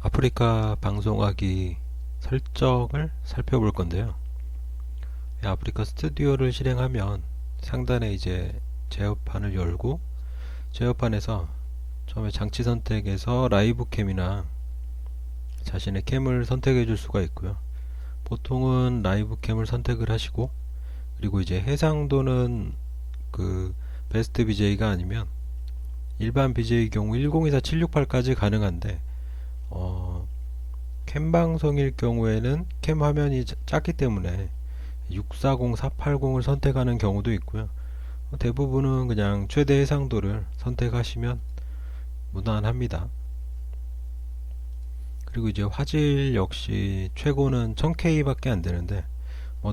아프리카 방송하기 설정을 살펴볼 건데요. 아프리카 스튜디오를 실행하면 상단에 이제 제어판을 열고 제어판에서 처음에 장치 선택에서 라이브 캠이나 자신의 캠을 선택해 줄 수가 있고요. 보통은 라이브 캠을 선택을 하시고, 그리고 이제 해상도는 그 베스트 BJ가 아니면 일반 BJ 경우 1024-768까지 가능한데, 캠 방송일 경우에는 캠 화면이 작기 때문에 640, 480을 선택하는 경우도 있고요. 대부분은 그냥 최대 해상도를 선택하시면 무난합니다. 그리고 이제 화질 역시 최고는 1000K 밖에 안 되는데,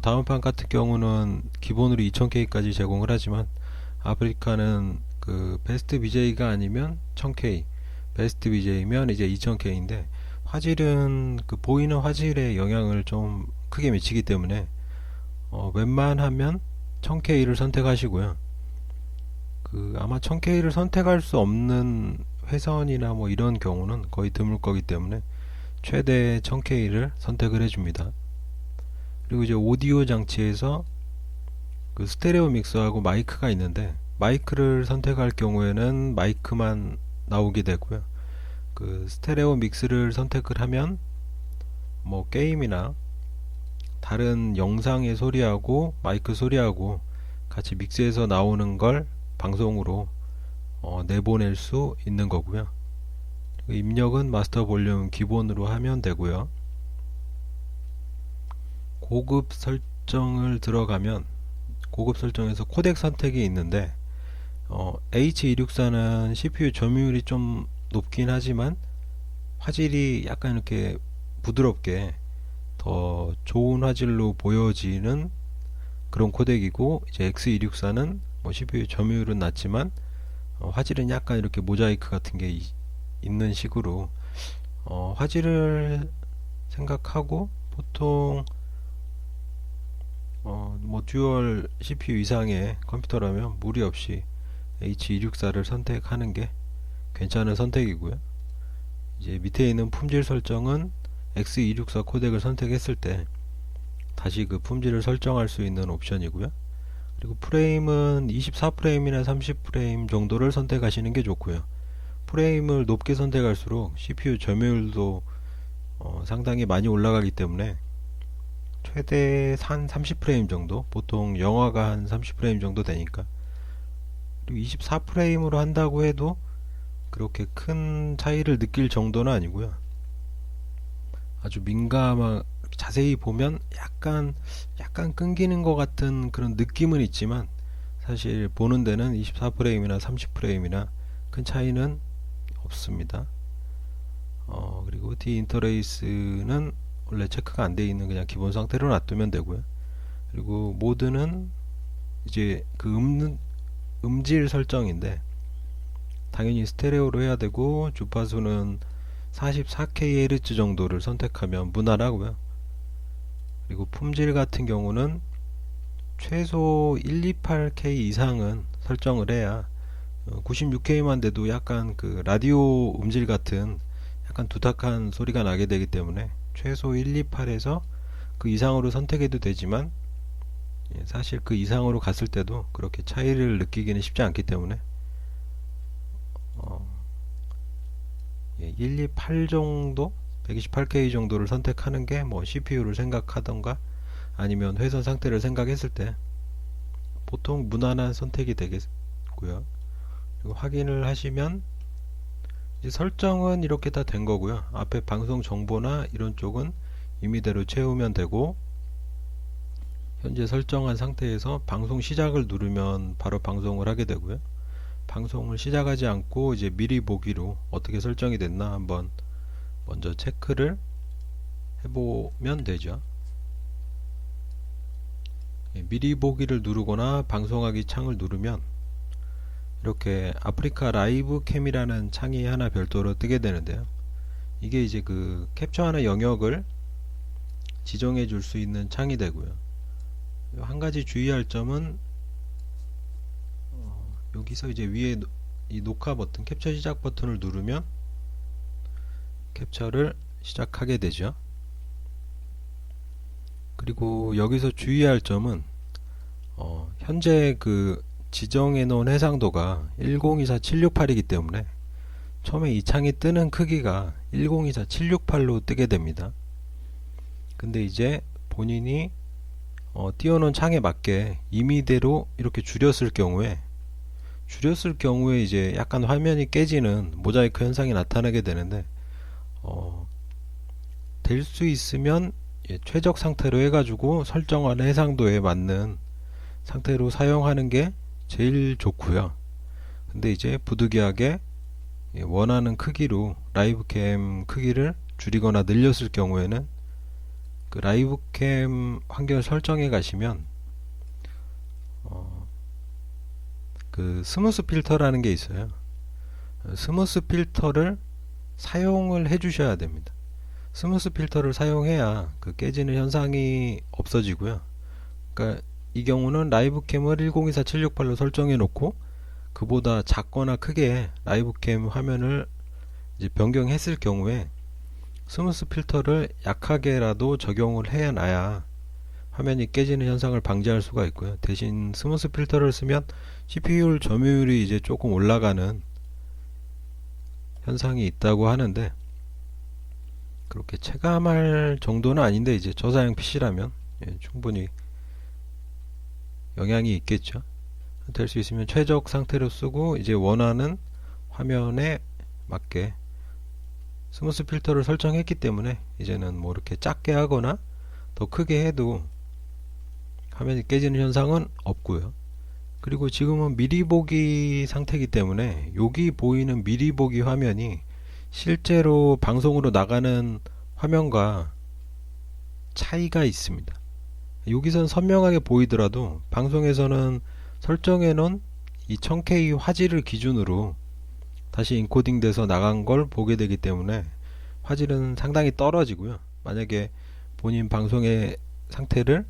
다운판 같은 경우는 기본으로 2000K까지 제공을 하지만, 아프리카는 그 베스트 BJ가 아니면 1000K, 베스트 BJ면 이제 2000K인데, 화질은 그 보이는 화질에 영향을 좀 크게 미치기 때문에 웬만하면 1000K를 선택하시고요. 아마 1000K를 선택할 수 없는 회선이나 뭐 이런 경우는 거의 드물 거기 때문에 최대 1000K를 선택을 해줍니다. 그리고 이제 오디오 장치에서 그 스테레오 믹서하고 마이크가 있는데, 마이크를 선택할 경우에는 마이크만 나오게 되고요. 그 스테레오 믹스를 선택을 하면 뭐 게임이나 다른 영상의 소리하고 마이크 소리하고 같이 믹스해서 나오는 걸 방송으로 내보낼 수 있는 거고요. 입력은 마스터 볼륨 기본으로 하면 되고요. 고급 설정을 들어가면 고급 설정에서 코덱 선택이 있는데, H264는 CPU 점유율이 좀 높긴 하지만 화질이 약간 이렇게 부드럽게 더 좋은 화질로 보여지는 그런 코덱이고, 이제 X264는 뭐 CPU 점유율은 낮지만 화질은 약간 이렇게 모자이크 같은 게 있는 식으로 화질을 생각하고, 보통 뭐 듀얼 CPU 이상의 컴퓨터라면 무리 없이 H264를 선택하는 게 괜찮은 선택이고요. 이제 밑에 있는 품질 설정은 X264 코덱을 선택했을 때 다시 그 품질을 설정할 수 있는 옵션이고요. 그리고 프레임은 24프레임이나 30프레임 정도를 선택하시는 게 좋고요. 프레임을 높게 선택할수록 CPU 점유율도 상당히 많이 올라가기 때문에 최대 한 30프레임 정도, 보통 영화가 한 30프레임 정도 되니까. 그리고 24프레임으로 한다고 해도 그렇게 큰 차이를 느낄 정도는 아니고요. 아주 민감한, 자세히 보면 약간 끊기는 것 같은 그런 느낌은 있지만, 사실 보는 데는 24프레임이나 30프레임이나 큰 차이는 없습니다. 그리고 D 인터레이스는 원래 체크가 안 되어 있는 그냥 기본 상태로 놔두면 되고요. 그리고 모드는 이제 그 음질 설정인데, 당연히 스테레오로 해야 되고, 주파수는 44kHz 정도를 선택하면 무난하고요. 그리고 품질 같은 경우는 최소 128K 이상은 설정을 해야, 96K만 돼도 약간 그 라디오 음질 같은 약간 두탁한 소리가 나게 되기 때문에 최소 128에서 그 이상으로 선택해도 되지만, 사실 그 이상으로 갔을 때도 그렇게 차이를 느끼기는 쉽지 않기 때문에 128 정도, 128K 정도를 선택하는 게 뭐 CPU를 생각하던가 아니면 회선 상태를 생각했을 때 보통 무난한 선택이 되겠고요. 그리고 확인을 하시면 이제 설정은 이렇게 다 된 거고요. 앞에 방송 정보나 이런 쪽은 임의대로 채우면 되고, 현재 설정한 상태에서 방송 시작을 누르면 바로 방송을 하게 되고요. 방송을 시작하지 않고 이제 미리 보기로 어떻게 설정이 됐나 한번 먼저 체크를 해보면 되죠. 미리 보기를 누르거나 방송하기 창을 누르면 이렇게 아프리카 라이브 캠이라는 창이 하나 별도로 뜨게 되는데요. 이게 이제 그 캡처하는 영역을 지정해 줄 수 있는 창이 되고요. 한 가지 주의할 점은 여기서 이제 위에 이 녹화 버튼, 캡처 시작 버튼을 누르면 캡처를 시작하게 되죠. 그리고 여기서 주의할 점은 현재 그 지정해 놓은 해상도가 1024768이기 때문에 처음에 이 창이 뜨는 크기가 1024768로 뜨게 됩니다. 근데 이제 본인이 띄워놓은 창에 맞게 임의대로 이렇게 줄였을 경우에 이제 약간 화면이 깨지는 모자이크 현상이 나타나게 되는데 될 수 있으면 최적 상태로 해가지고 설정하는 해상도에 맞는 상태로 사용하는 게 제일 좋고요. 근데 이제 부득이하게 원하는 크기로 라이브캠 크기를 줄이거나 늘렸을 경우에는 그 라이브캠 환경을 설정해 가시면 그 스무스 필터라는 게 있어요. 스무스 필터를 사용을 해 주셔야 됩니다. 스무스 필터를 사용해야 그 깨지는 현상이 없어지고요. 그러니까 이 경우는 라이브캠을 1024-768로 설정해 놓고 그보다 작거나 크게 라이브캠 화면을 이제 변경했을 경우에 스무스 필터를 약하게라도 적용을 해놔야 화면이 깨지는 현상을 방지할 수가 있고요. 대신 스무스 필터를 쓰면 CPU 점유율이 이제 조금 올라가는 현상이 있다고 하는데 그렇게 체감할 정도는 아닌데 이제 저사양 PC라면 충분히 영향이 있겠죠. 될 수 있으면 최적 상태로 쓰고 이제 원하는 화면에 맞게 스무스 필터를 설정했기 때문에 이제는 뭐 이렇게 작게 하거나 더 크게 해도 화면이 깨지는 현상은 없고요. 그리고 지금은 미리 보기 상태이기 때문에 여기 보이는 미리 보기 화면이 실제로 방송으로 나가는 화면과 차이가 있습니다. 여기선 선명하게 보이더라도 방송에서는 설정해 놓은 이 1000K 화질을 기준으로 다시 인코딩 돼서 나간 걸 보게 되기 때문에 화질은 상당히 떨어지고요. 만약에 본인 방송의 상태를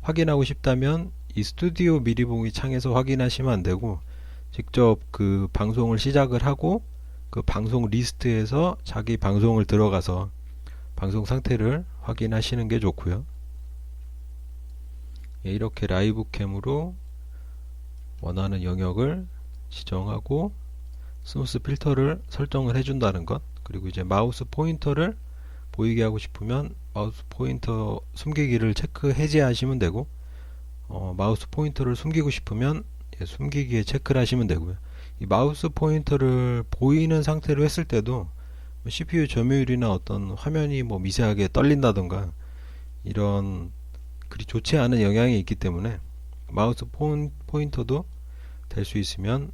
확인하고 싶다면 이 스튜디오 미리 보기 창에서 확인하시면 안 되고 직접 그 방송을 시작을 하고 그 방송 리스트에서 자기 방송을 들어가서 방송 상태를 확인하시는 게 좋고요. 이렇게 라이브 캠으로 원하는 영역을 지정하고 스무스 필터를 설정을 해준다는 것, 그리고 이제 마우스 포인터를 보이게 하고 싶으면 마우스 포인터 숨기기를 체크 해제하시면 되고 마우스 포인터를 숨기고 싶으면 숨기기에 체크를 하시면 되고요. 이 마우스 포인터를 보이는 상태로 했을 때도 CPU 점유율이나 어떤 화면이 뭐 미세하게 떨린다던가 이런 그리 좋지 않은 영향이 있기 때문에 마우스 포인터도 될 수 있으면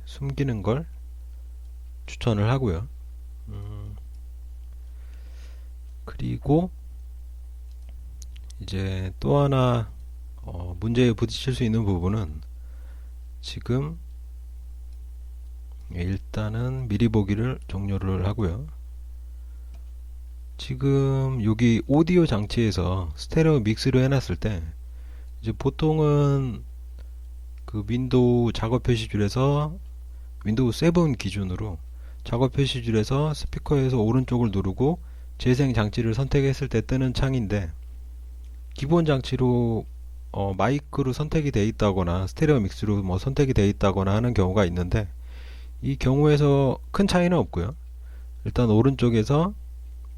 숨기는 걸 추천을 하고요. 그리고 이제 또 하나 문제에 부딪힐 수 있는 부분은 지금 일단은 미리 보기를 종료를 하고요. 지금 여기 오디오 장치에서 스테레오 믹스로 해놨을 때 이제 보통은 그 윈도우 작업 표시줄에서 윈도우 7 기준으로 작업 표시줄에서 스피커에서 오른쪽을 누르고 재생 장치를 선택했을 때 뜨는 창인데 기본 장치로 마이크로 선택이 되어 있다거나 스테레오 믹스로 뭐 선택이 되어 있다거나 하는 경우가 있는데 이 경우에서 큰 차이는 없고요. 일단 오른쪽에서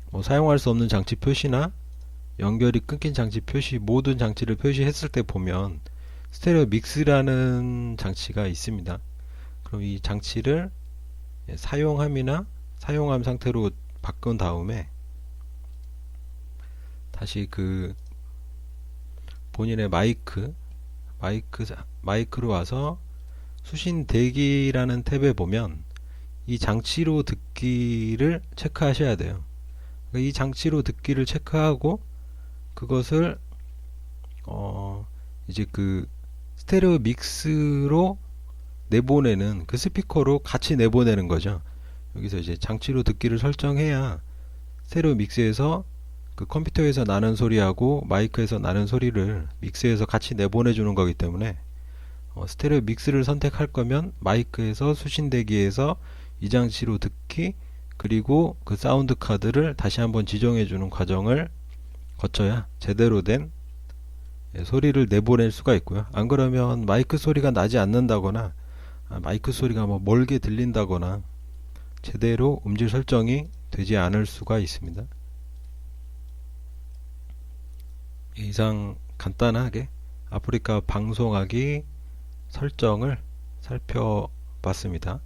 뭐 사용할 수 없는 장치 표시나 연결이 끊긴 장치 표시 모든 장치를 표시했을 때 보면 스테레오 믹스라는 장치가 있습니다. 그럼 이 장치를 사용함이나 사용함 상태로 바꾼 다음에 다시 그 본인의 마이크로 와서 수신 대기라는 탭에 보면 이 장치로 듣기를 체크하셔야 돼요. 이 장치로 듣기를 체크하고 그것을 이제 그 스테레오 믹스로 내보내는 그 스피커로 같이 내보내는 거죠. 여기서 이제 장치로 듣기를 설정해야 스테레오 믹스에서 그 컴퓨터에서 나는 소리하고 마이크에서 나는 소리를 믹스해서 같이 내보내주는 거기 때문에 스테레오 믹스를 선택할 거면 마이크에서 수신대기에서 이 장치로 듣기 그리고 그 사운드 카드를 다시 한번 지정해 주는 과정을 거쳐야 제대로 된 소리를 내보낼 수가 있고요. 안 그러면 마이크 소리가 나지 않는다거나 마이크 소리가 뭐 멀게 들린다거나 제대로 음질 설정이 되지 않을 수가 있습니다. 이상 간단하게 아프리카 방송하기 설정을 살펴봤습니다.